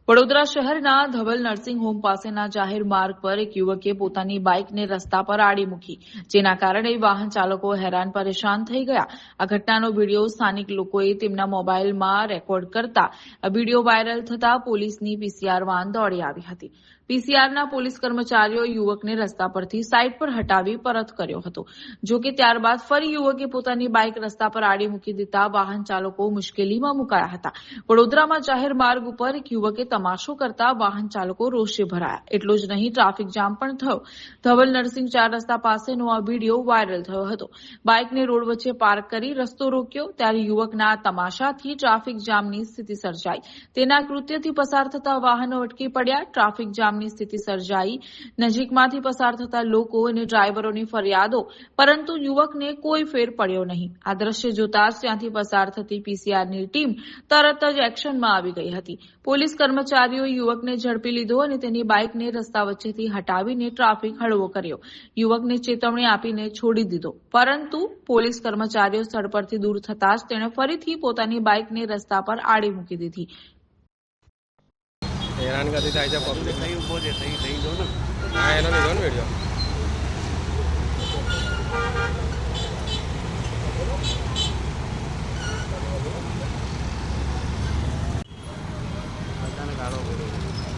વડોદરા શહેરના Dhaval nursing home પાસેના જાહેર માર્ગ પર એક યુવકે પોતાની બાઇકને રસ્તા પર આડી મૂકી, જેના કારણે વાહન ચાલકો હેરાન પરેશાન થઈ ગયા. આ ઘટનાનો વિડીયો સ્થાનિક લોકોએ તેમના મોબાઈલમાં રેકોર્ડ કરતા આ વિડીયો વાયરલ થતા પોલીસની પીસીઆર વાન દોડી આવી હતી. પીસીઆરના પોલીસ કર્મચારીઓ યુવકને રસ્તા પરથી સાઇડ પર હટાવી પરત કર્યો હતો. જોકે ત્યારબાદ ફરી યુવકે પોતાની બાઇક રસ્તા પર આડી મૂકી દેતા વાહન ચાલકો મુશ્કેલીમાં મુકાયા હતા. વડોદરામાં જાહેર માર્ગ ઉપર એક યુવકે તમાશો કરતા વાહન ચાલકો રોષે ભરાયા. એટલું જ નહીં, ટ્રાફિક જામ પણ થયો. ધવલ નર્સિંગ 4 રસ્તા પાસેનો આ વિડીયો વાયરલ થયો હતો. બાઇકને રોડ વચ્ચે પાર્ક કરી રસ્તો રોક્યો ત્યારે યુવકના તમાશાથી ટ્રાફિક જામની સ્થિતિ સર્જાઈ. તેના કૃત્યથી પસાર થતા વાહનો અટકી પડ્યા. ટ્રાફિક જામની સ્થિતિ સર્જાઈ. નજીકમાંથી પસાર થતા લોકો અને ડ્રાઈવરોની ફરિયાદો, પરંતુ યુવકને કોઈ ફેર પડ્યો નહીં. આ દ્રશ્ય જોતા જ ત્યાંથી પસાર થતી પીસીઆરની ટીમ તરત જ એક્શનમાં આવી ગઈ હતી. પોલીસ કર્મચારીઓએ યુવકને ઝડપી લીધો અને તેની બાઇકને રસ્તા વચ્ચેથી હટાવીને ટ્રાફિક હળવો કર્યો. યુવકને ચેતવણી આપીને છોડી દીધો, પરંતુ પોલીસ કર્મચારીઓ સ્થળ પરથી દૂર થતા જ તેણે ફરીથી પોતાની બાઇકને રસ્તા પર આડી મૂકી દીધી. હેરાનગતિ થાય છે પબ્લિક. થઈ ઉભો છે, થઈ જો ને. હા, એનો લીધો ને વિડીયો. બધાને ગાળો બોલો.